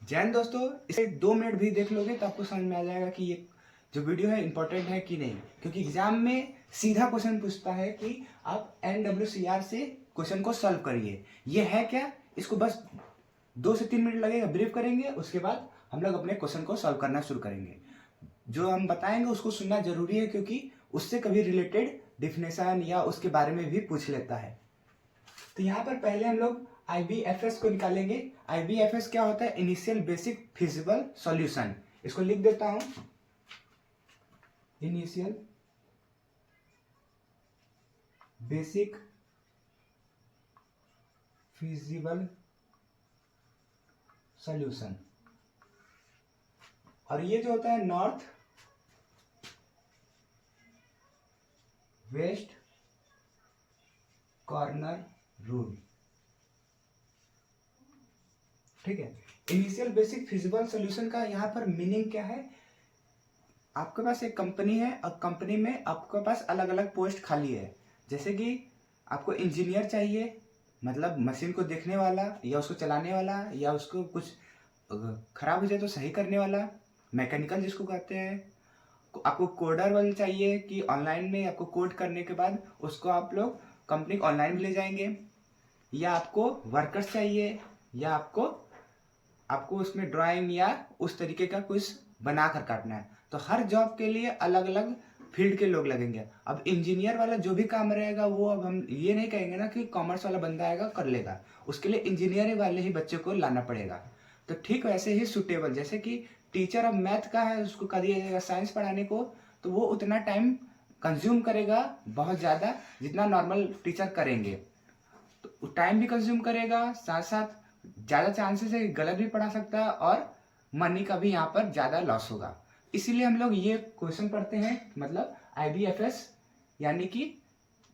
जैन दोस्तों, इसे 2 मिनट भी देख लोगे तो आपको समझ में आ जाएगा कि ये जो वीडियो है इंपॉर्टेंट है कि नहीं। क्योंकि एग्जाम में सीधा क्वेश्चन पूछता है कि आप NWCR से क्वेश्चन को सॉल्व करिए। ये है क्या, इसको बस 2 से 3 मिनट लगेगा, ब्रीफ करेंगे, उसके बाद हम लोग अपने क्वेश्चन को सॉल्व करना शुरू करेंगे। जो हम बताएंगे उसको सुनना जरूरी है, क्योंकि उससे कभी रिलेटेड डिफिनेशन या उसके बारे में भी पूछ लेता है। तो यहाँ पर पहले हम लोग IBFS को निकालेंगे। IBFS क्या होता है? Initial basic feasible solution. इसको लिख देता हूं, इनिशियल बेसिक फिजिबल सॉल्यूशन। और ये जो होता है नॉर्थ वेस्ट कॉर्नर रूल। ठीक है। इनिशियल बेसिक फिजिबल सॉल्यूशन का यहाँ पर मीनिंग क्या है? आपके पास एक कंपनी है और कंपनी में आपके पास अलग अलग पोस्ट खाली है। जैसे कि आपको इंजीनियर चाहिए, मतलब मशीन को देखने वाला या उसको चलाने वाला, या उसको कुछ खराब हो जाए तो सही करने वाला, मैकेनिकल जिसको कहते हैं। आपको कोडर वाले चाहिए कि ऑनलाइन में आपको कोड करने के बाद उसको आप लोग कंपनी ऑनलाइन भी ले जाएंगे। या आपको वर्कर्स चाहिए, या आपको आपको उसमें ड्राइंग या उस तरीके का कुछ बना कर काटना है। तो हर जॉब के लिए अलग अलग फील्ड के लोग लगेंगे। अब इंजीनियर वाला जो भी काम रहेगा वो अब हम ये नहीं कहेंगे ना कि कॉमर्स वाला बंदा आएगा कर लेगा, उसके लिए इंजीनियरिंग वाले ही बच्चे को लाना पड़ेगा। तो ठीक वैसे ही सुटेबल, जैसे कि टीचर अब मैथ का है, उसको कर दिया जाएगा साइंस पढ़ाने को, तो वो उतना टाइम कंज्यूम करेगा बहुत ज़्यादा जितना नॉर्मल टीचर करेंगे। तो टाइम भी कंज्यूम करेगा, साथ साथ ज़्यादा चांसेस है गलत भी पढ़ा सकता है और मनी का भी यहाँ पर ज़्यादा लॉस होगा। इसीलिए हम लोग ये क्वेश्चन पढ़ते हैं, मतलब IBFS, यानी कि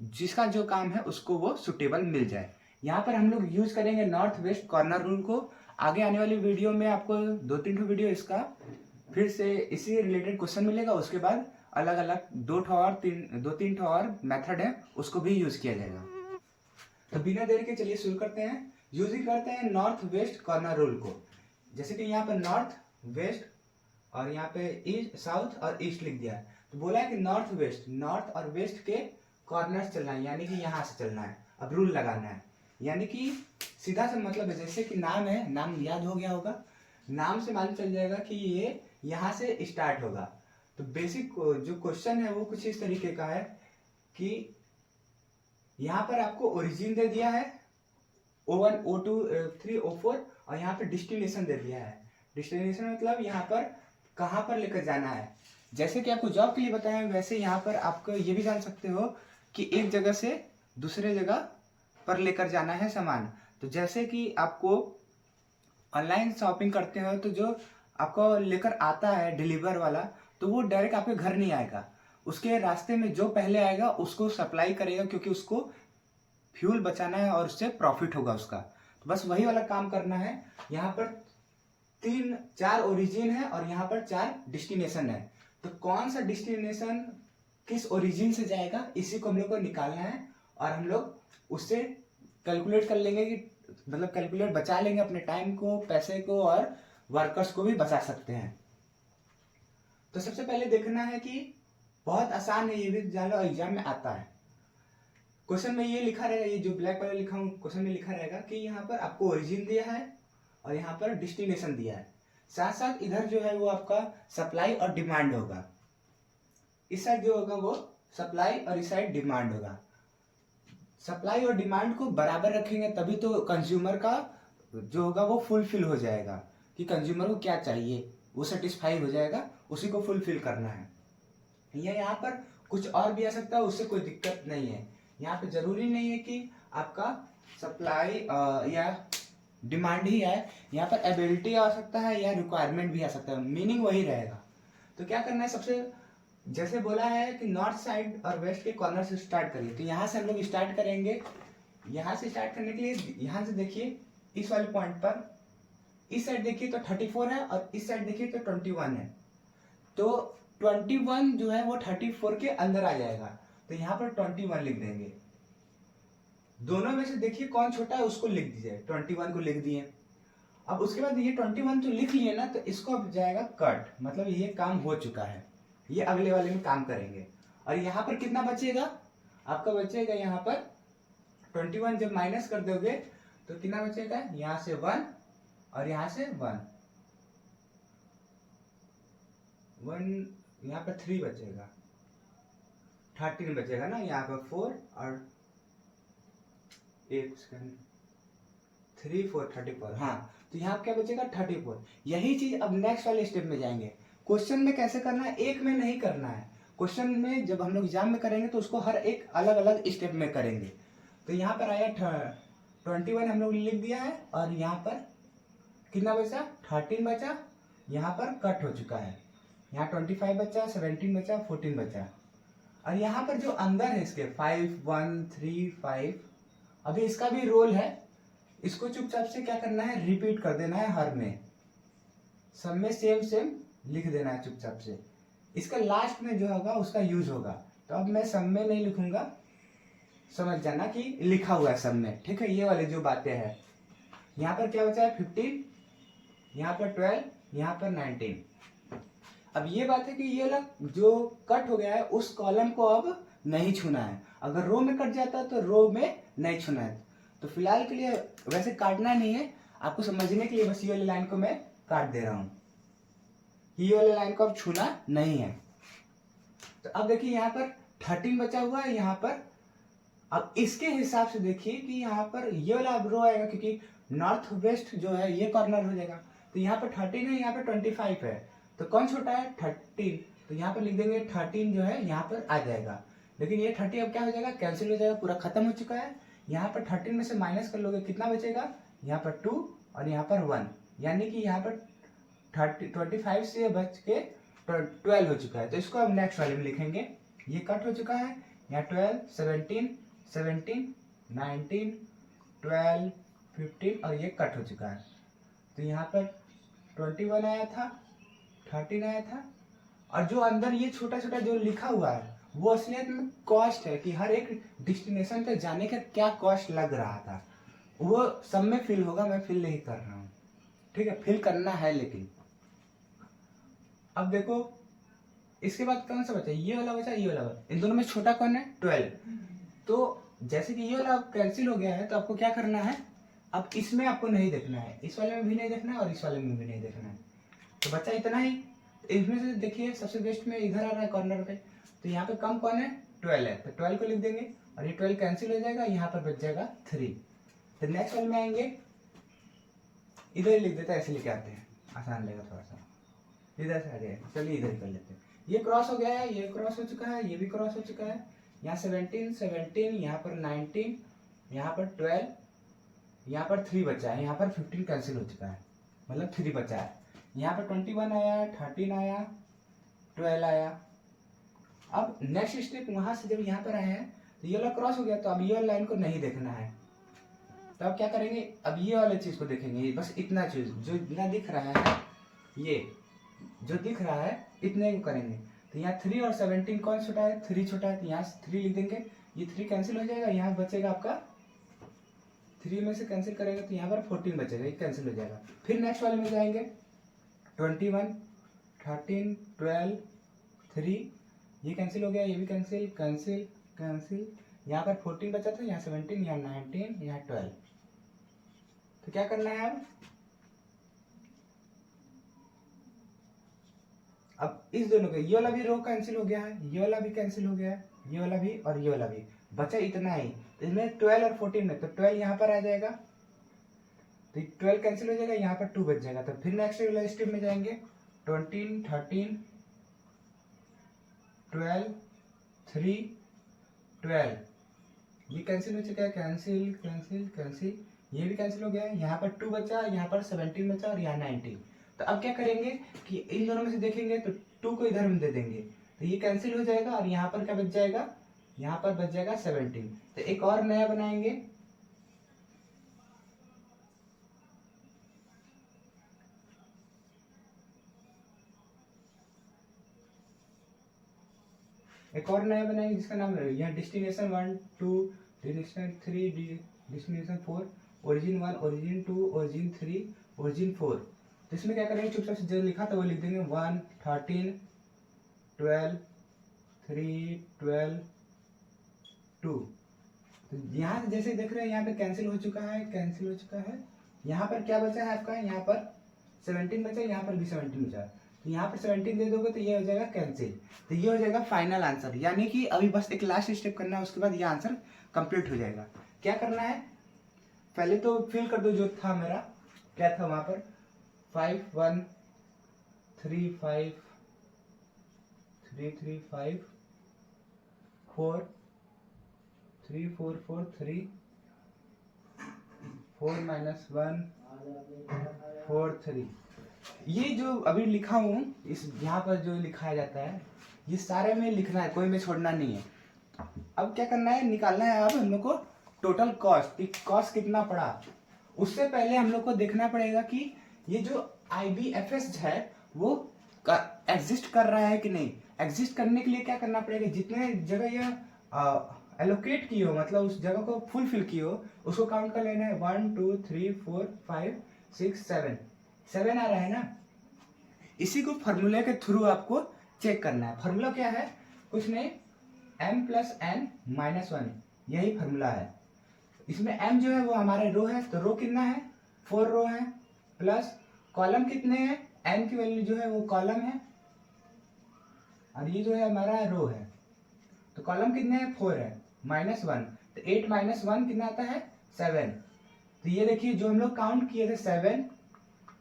जिसका जो काम है उसको वो सुटेबल मिल जाए। यहाँ पर हम लोग यूज करेंगे नॉर्थ वेस्ट कॉर्नर रूल को। आगे आने वाली वीडियो में आपको 2-3 वीडियो इसका फिर से इसी रिलेटेड क्वेश्चन मिलेगा। उसके बाद अलग अलग 2-3 और मेथड है, उसको भी यूज किया जाएगा। तो बिना देर के चलिए शुरू करते हैं। यूज ही करते हैं नॉर्थ वेस्ट कॉर्नर रूल को। जैसे कि यहाँ पर नॉर्थ वेस्ट और यहाँ पे ईस्ट साउथ और ईस्ट लिख दिया है, तो बोला है कि नॉर्थ वेस्ट, नॉर्थ और वेस्ट के कॉर्नर चलना है, यानी कि यहाँ से चलना है। अब रूल लगाना है, यानी कि सीधा सा मतलब है, जैसे कि नाम है, नाम याद हो गया होगा, नाम से मालूम चल जाएगा कि ये यहाँ से स्टार्ट होगा। तो बेसिक जो क्वेश्चन है वो कुछ इस तरीके का है कि यहाँ पर आपको ओरिजिन दे दिया है O1 O2 O3 O4, और यहाँ पर डिस्टिनेशन दे दिया है। डिस्टिनेशन मतलब यहाँ पर कहाँ पर लेकर जाना है। जैसे कि आपको जॉब के लिए बताया, वैसे यहाँ पर आपको ये भी जान सकते हो कि एक जगह से दूसरे जगह पर लेकर जाना है सामान। तो जैसे कि आपको ऑनलाइन शॉपिंग करते हो तो जो आपको लेकर आता है डिलीवर वाला, तो वो डायरेक्ट आपके घर नहीं आएगा, उसके रास्ते में जो पहले आएगा उसको सप्लाई करेगा, क्योंकि उसको फ्यूल बचाना है और उससे प्रॉफिट होगा उसका। तो बस वही वाला काम करना है। यहाँ पर 4 ओरिजिन है और यहाँ पर 4 डिस्टिनेशन है। तो कौन सा डिस्टिनेशन किस ओरिजिन से जाएगा, इसी को हम लोग को निकालना है। और हम लोग उससे कैलकुलेट कर लेंगे कि मतलब कैलकुलेट बचा लेंगे अपने टाइम को, पैसे को, और वर्कर्स को भी बचा सकते हैं। तो सबसे पहले देखना है कि बहुत आसान है, ये भी जान लो एग्जाम में आता है। क्वेश्चन में ये लिखा रहेगा, ये जो ब्लैक वाला लिखा हूँ क्वेश्चन में लिखा रहेगा कि यहाँ पर आपको ओरिजिन दिया है और यहाँ पर डिस्टिनेशन दिया है। साथ साथ इधर जो है वो आपका सप्लाई और डिमांड होगा। इस साइड जो होगा वो सप्लाई और इस साइड डिमांड होगा। सप्लाई और डिमांड को बराबर रखेंगे तभी तो कंज्यूमर का जो होगा वो फुलफिल हो जाएगा, कि कंज्यूमर को क्या चाहिए वो सेटिस्फाई हो जाएगा, उसी को फुलफिल करना है। या यहाँ पर कुछ और भी आ सकता है, उससे कोई दिक्कत नहीं है। यहाँ पे जरूरी नहीं है कि आपका सप्लाई या डिमांड ही है, यहाँ पर एबिलिटी आ सकता है या रिक्वायरमेंट भी आ सकता है, मीनिंग वही रहेगा। तो क्या करना है, सबसे जैसे बोला है कि नॉर्थ साइड और वेस्ट के कॉर्नर से स्टार्ट करिए, तो यहाँ से हम लोग स्टार्ट करेंगे। यहाँ से स्टार्ट करने के लिए यहाँ से देखिए इस वाले पॉइंट पर, इस साइड देखिए तो 34 है और इस साइड देखिए तो 21 है। तो 21 जो है वो 34 के अंदर आ जाएगा, तो यहाँ पर 21 लिख देंगे। दोनों में से देखिए कौन छोटा है उसको लिख दीजिए, 21 को लिख दिए। अब उसके बाद ये 21 जो लिख लिए ना, तो इसको अब जाएगा कट, मतलब ये काम हो चुका है, ये अगले वाले में काम करेंगे। और यहाँ पर कितना बचेगा आपका, बचेगा यहाँ पर 21 जब माइनस कर दोगे तो कितना बचेगा, यहाँ से 1 और यहाँ से 1, यहाँ पर 3 बचेगा, 13 बचेगा ना, यहाँ पर 4 और 1 सेकंड, 3 4 34, हाँ। तो यहाँ क्या बचेगा 34। यही चीज अब नेक्स्ट वाले स्टेप में जाएंगे। क्वेश्चन में कैसे करना है, एक में नहीं करना है। क्वेश्चन में जब हम लोग एग्जाम में करेंगे तो उसको हर एक अलग अलग स्टेप में करेंगे। तो यहाँ पर आया 21 हम लोग लिख दिया है, और यहाँ पर कितना बचा, 13 बचा, यहाँ पर कट हो चुका है, यहाँ 25 बचा, 17 बचा, 14 बचा। और यहाँ पर जो अंदर है इसके 5 1 3 5, अभी इसका भी रोल है, इसको चुपचाप से क्या करना है, रिपीट कर देना है हर में, सब में सेम सेम लिख देना है चुपचाप से। इसका लास्ट में जो होगा उसका यूज होगा। तो अब मैं सब में नहीं लिखूंगा, समझ जाना कि लिखा हुआ है सब में, ठीक है। ये वाले जो बातें हैं, यहाँ पर क्या बचा है 15, यहाँ पर 12, यहाँ पर 19। अब ये बात है कि ये वाला जो कट हो गया है उस कॉलम को अब नहीं छूना है। अगर रो में कट जाता है तो रो में नहीं छूना है। तो फिलहाल के लिए वैसे काटना नहीं है, आपको समझने के लिए बस ये वाली लाइन को मैं काट दे रहा हूं, ये वाली लाइन को अब छूना नहीं है। तो अब देखिए यहाँ पर 13 बचा हुआ है यहाँ पर। अब इसके हिसाब से देखिए कि यहाँ पर ये वाला रो आएगा, क्योंकि नॉर्थ वेस्ट जो है ये कॉर्नर हो जाएगा। तो यहाँ पर 13 है, यहाँ पर 25 है, तो कौन छोटा है 13। तो यहाँ पर लिख देंगे 13 जो है यहाँ पर आ जाएगा। लेकिन ये 30 अब क्या हो जाएगा, कैंसिल हो जाएगा, पूरा खत्म हो चुका है। यहाँ पर 13 में से माइनस कर लोगे, कितना बचेगा, यहाँ पर 2 और यहाँ पर 1, यानी कि यहाँ पर 25 से बच के 12 हो चुका है। तो इसको अब नेक्स्ट वाले में लिखेंगे, ये कट हो चुका है, यहाँ 12 17 17 19 12 15 और ये कट हो चुका है। तो यहाँ पर 21 आया था, 13 आया था, और जो अंदर ये छोटा छोटा जो लिखा हुआ है वो असलियत में कॉस्ट है, कि हर एक डेस्टिनेशन तक जाने का क्या कॉस्ट लग रहा था, वो सब में फिल होगा। मैं फिल नहीं कर रहा हूँ, ठीक है, फिल करना है। लेकिन अब देखो इसके बाद कौन सा बचा, ये वाला बचा, ये वाला बचा, इन दोनों में छोटा कौन है 12। तो जैसे कि ये वाला कैंसिल हो गया है, तो आपको क्या करना है, अब इसमें आपको नहीं देखना है, इस वाले में भी नहीं देखना है और इस वाले में भी नहीं देखना है। तो बच्चा इतना ही। इसमें से देखिए सबसे बेस्ट में इधर आ रहा है कॉर्नर पे, तो यहाँ पे कम कौन है 12 है, तो 12 को लिख देंगे, और ये 12 कैंसिल हो जाएगा, यहाँ पर बच जाएगा 3। तो नेक्स्ट वाले में आएंगे, इधर ही लिख देते हैं, ऐसे लिखे आते हैं, आसान लगेगा थोड़ा सा, इधर से आ जाएगा। चलिए इधर ही कर लेते हैं। ये क्रॉस हो गया है, ये क्रॉस हो चुका है, ये भी क्रॉस हो चुका है, यहाँ 17 17, यहाँ पर 19, यहाँ पर 12, यहाँ पर 3 बचा है, यहाँ पर 15 कैंसिल हो चुका है, मतलब 3 बचा है। यहाँ पर 21 आया, 13 आया, 12 आया। अब नेक्स्ट स्टेप वहां से जब यहाँ पर आए हैं तो ये वाला क्रॉस हो गया, तो अब ये वाला लाइन को नहीं देखना है। तो अब क्या करेंगे, अब ये वाले चीज को देखेंगे, बस इतना चीज जो इतना दिख रहा है, ये जो दिख रहा है इतने को करेंगे। तो यहाँ 3 और 17 कौन छोटा है, 3 छोटा है, तो यहाँ 3 लिख देंगे, ये 3 कैंसिल हो जाएगा, यहाँ बचेगा आपका 3 में से कैंसिल करेंगे तो यहाँ पर 14 बचेगा, ये कैंसिल हो जाएगा। फिर नेक्स्ट वाले में जाएंगे, 21 13 12 3, ये कैंसिल हो गया, ये भी कैंसिल कैंसिल कैंसिल, यहाँ पर 14 बचा था, यहाँ 17, यहाँ 19, यहाँ 12। तो क्या करना है, अब इस दोनों के ये वाला भी रो कैंसिल हो गया है, ये वाला भी कैंसिल हो गया है, ये वाला भी और ये वाला भी, बचा इतना ही। इसमें 12 और 14 में, तो 12 यहाँ पर आ जाएगा, तो 12 कैंसिल हो जाएगा, यहाँ पर 2 बच जाएगा। तो फिर नेक्स्ट वाला स्टेप में जाएंगे, 20 13 12 3 12, ये कैंसिल हो चुका है, कैंसिल कैंसिल कैंसिल, ये भी कैंसिल हो गया है, यहाँ पर 2 बचा, यहाँ पर 17 बचा और यहाँ 19। तो अब क्या करेंगे कि इन दोनों में से देखेंगे तो 2 को इधर हम दे देंगे, तो ये कैंसिल हो जाएगा, और यहाँ पर क्या बच जाएगा, यहाँ पर बच जाएगा 17। तो एक और नया बनाएंगे, एक और नया बनाएंगे जिसका नाम है यहाँ destination 1 2 destination 3 destination 4, origin 1 origin 2 origin 3 origin 4। तो इसमें क्या करेंगे, चुपचाप से जो लिखा था वो लिख देंगे 1, 13, 12, 3, 12, 2। तो यहाँ से जैसे देख रहे हैं यहाँ पे कैंसिल हो चुका है, कैंसिल हो चुका है। यहाँ पर क्या बचा है आपका, यहाँ पर 17 बचा, यहाँ पर भी 17 बचा। तो यहाँ पर 17 दे दोगे तो ये हो जाएगा कैंसिल। तो ये हो जाएगा फाइनल आंसर, यानी कि अभी बस एक लास्ट स्टेप करना है, उसके बाद ये आंसर कंप्लीट हो जाएगा। क्या करना है, पहले तो फिल कर दो जो था मेरा, क्या था वहां पर 5, 1, 3, 5, 3, 3, 5, 4, 3, 4, 4, 3, 4 -1, 4, 3। ये जो अभी लिखा हूँ, इस यहाँ पर जो लिखाया जाता है ये सारे में लिखना है, कोई में छोड़ना नहीं है। अब क्या करना है, निकालना है अब हम लोग को टोटल कॉस्ट, कि कॉस्ट कितना पड़ा। उससे पहले हम लोग को देखना पड़ेगा कि ये जो IBFS है वो एग्जिस्ट कर रहा है कि नहीं। एग्जिस्ट करने के लिए क्या करना पड़ेगा, जितने जगह ये एलोकेट की हो, मतलब उस जगह को फुलफिल की हो, उसको काउंट कर लेना है। 1, 2, 3, 4, 5, 6, 7 आ रहा है ना। इसी को फॉर्मूले के थ्रू आपको चेक करना है। फॉर्मूला क्या है, कुछ नहीं, m + n - 1, यही फॉर्मूला है। इसमें m जो है वो हमारा रो है, तो रो कितना है, 4 रो है, प्लस कॉलम कितने हैं, n की वैल्यू जो है वो कॉलम है, और ये जो है हमारा रो है। तो कॉलम कितने हैं, 4 है, -1, तो 8 - 1 कितना आता है, 7। तो ये देखिए जो हम लोग काउंट किए थे 7,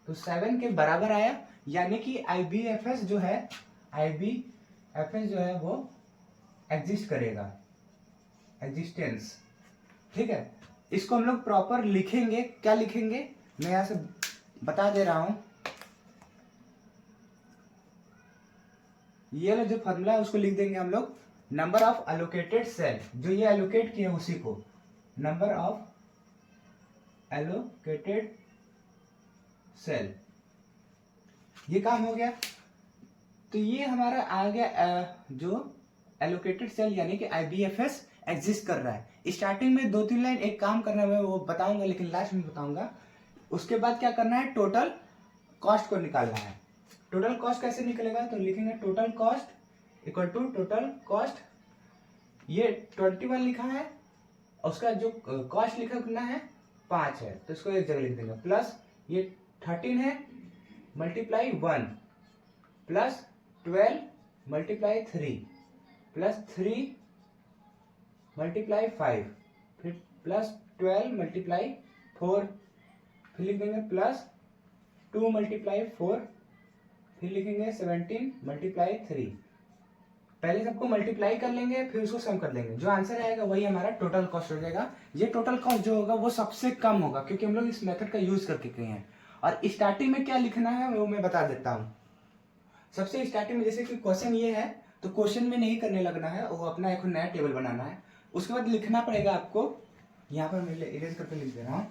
तो 7 के बराबर आया, यानी कि IBFS जो है वो एग्जिस्ट करेगा, एग्जिस्टेंस। ठीक है, इसको हम लोग प्रॉपर लिखेंगे। क्या लिखेंगे, मैं यहां से बता दे रहा हूं। ये जो फॉर्मूला है उसको लिख देंगे हम लोग, नंबर ऑफ एलोकेटेड सेल, जो ये एलोकेट किए उसी को, नंबर ऑफ एलोकेटेड सेल। ये काम हो गया। तो ये हमारा आ गया जो एलोकेटेड सेल, यानी कि IBFS एग्जिस्ट कर रहा है। स्टार्टिंग में 2-3 लाइन एक काम करना है, वो बताऊंगा, लेकिन लास्ट में बताऊंगा। उसके बाद क्या करना है, टोटल कॉस्ट को निकालना है। टोटल कॉस्ट कैसे निकलेगा, तो लिखेंगे total cost equal to total cost, ये 21 लिखा है, उसका जो कॉस्ट लिखा कितना है, 5 है, तो इसको एक जगह लिख देंगे, प्लस ये 13 है multiply 1, plus 12 multiply 3, plus 3 multiply 5, फिर प्लस 12 मल्टीप्लाई 4, फिर लिख देंगे प्लस 2 मल्टीप्लाई 4, फिर लिखेंगे 17 मल्टीप्लाई 3। पहले सबको मल्टीप्लाई कर लेंगे, फिर उसको सम कर लेंगे, जो आंसर आएगा वही हमारा टोटल कॉस्ट हो जाएगा। ये टोटल कॉस्ट जो होगा वो सबसे कम होगा, क्योंकि हम लोग इस मेथड का यूज करके गए हैं। और स्टार्टिंग में क्या लिखना है वो मैं बता देता हूँ। सबसे स्टार्टिंग में जैसे कि क्वेश्चन ये है, तो क्वेश्चन में नहीं करने लगना है, वो अपना एक नया टेबल बनाना है। उसके बाद लिखना पड़ेगा आपको, यहाँ पर मैं इरेज करके लिख दे रहा हूँ।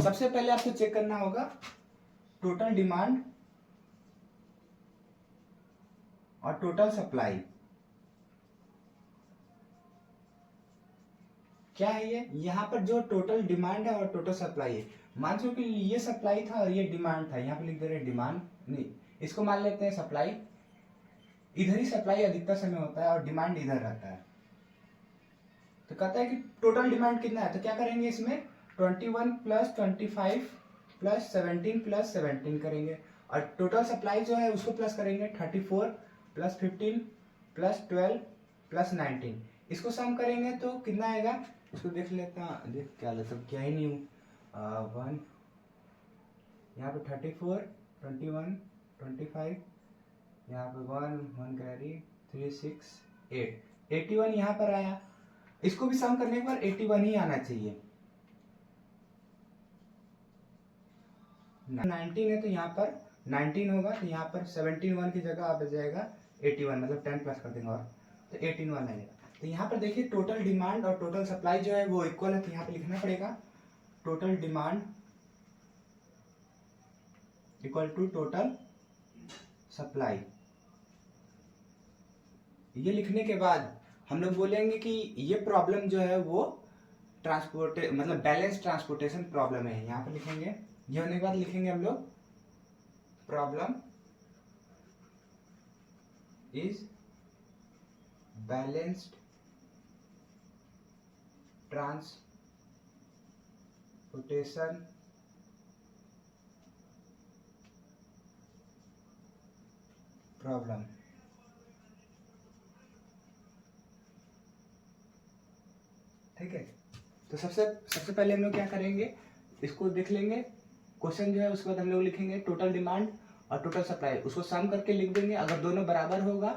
सबसे पहले आपको चेक करना होगा टोटल डिमांड और टोटल सप्लाई। क्या है ये, यहाँ पर जो टोटल डिमांड है और टोटल सप्लाई है। मान लो कि ये सप्लाई था और ये डिमांड था, यहाँ पे लिख दे रहे हैं डिमांड, नहीं इसको मान लेते हैं सप्लाई। इधर ही सप्लाई अधिकतर समय होता है और डिमांड इधर रहता है। तो कहता है कि टोटल डिमांड कितना है, तो क्या करेंगे इसमें 21 + 25 + 17 + 17 करेंगे, और टोटल सप्लाई जो है उसको प्लस करेंगे 34 + 15 + 12 + 19। इसको सम करेंगे तो कितना आएगा, इसको देख लेता हूँ, देख क्या मतलब क्या ही नहीं हूँ, 1 यहाँ पे 34 21 25, यहाँ पे 1 कैरी 3 6 8 81 यहाँ पर आया। इसको भी सम करने पर 81 ही आना चाहिए। 19 है तो यहाँ पर 19 होगा, तो यहाँ पर 17 1 की जगह आ जाएगा 81, मतलब 10 प्लस कर देंगे और तो 18 1 आएगा। तो यहाँ पर देखिए टोटल डिमांड और टोटल सप्लाई जो है वो इक्वल है, तो यहाँ पे लिखना पड़ेगा total demand equal to total supply. ये लिखने के बाद हम लोग बोलेंगे कि ये प्रॉब्लम जो है वो ट्रांसपोर्ट मतलब बैलेंस ट्रांसपोर्टेशन प्रॉब्लम है, यहाँ पर लिखेंगे। ये होने के बाद लिखेंगे हम लोग problem is balanced transportation problem. ठीक है, तो सबसे सबसे पहले हम लोग क्या करेंगे, इसको देख लेंगे क्वेश्चन जो है, उसके बाद हम लोग लिखेंगे टोटल डिमांड और टोटल सप्लाई, उसको सम करके लिख देंगे। अगर दोनों बराबर होगा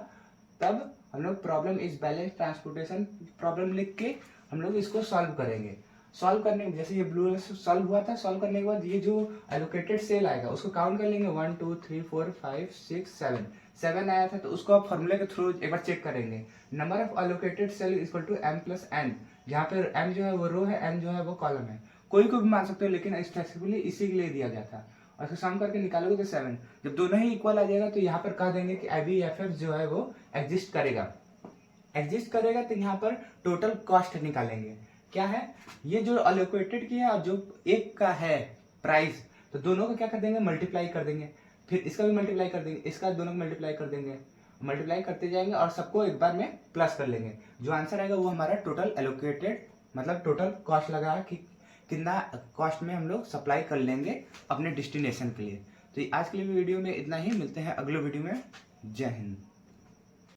तब हम लोग problem is balance transportation problem लिख के हम लोग इसको सॉल्व करेंगे। सॉल्व करने जैसे ये ब्लू सॉल्व हुआ था, सॉल्व करने के बाद ये जो एलोकेटेड सेल आएगा उसको काउंट कर लेंगे, 1 2 3 4 5 6 7 आया था, तो उसको आप फॉर्मूले के थ्रू एक बार चेक करेंगे। Number of allocated cell equal to m plus n, जहाँ पे m जो है वो रो है, n जो है वो कॉलम है, कोई को भी मान सकते हो, लेकिन स्पेसिफिकली इसी के लिए दिया गया था। और इसको सम करके निकालोगे तो 7, जब दोनों ही इक्वल आ जाएगा तो यहाँ पर कह देंगे कि IBFF जो है वो एग्जिस्ट करेगा। एग्जिस्ट करेगा तो यहाँ पर टोटल कॉस्ट निकालेंगे। क्या है, ये जो अलोकेटेड किया और जो एक का है प्राइस, तो दोनों का क्या कर देंगे, मल्टीप्लाई कर देंगे, फिर इसका भी मल्टीप्लाई कर देंगे, इसका दोनों को मल्टीप्लाई कर देंगे, मल्टीप्लाई करते जाएंगे और सबको एक बार में प्लस कर लेंगे। जो आंसर आएगा वो हमारा टोटल एलोकेटेड मतलब टोटल कॉस्ट लग रहा है कि कितना कॉस्ट में हम लोग सप्लाई कर लेंगे अपने डेस्टिनेशन के लिए। तो आज के लिए वीडियो में इतना ही, मिलते हैं अगले वीडियो में। जय हिंद।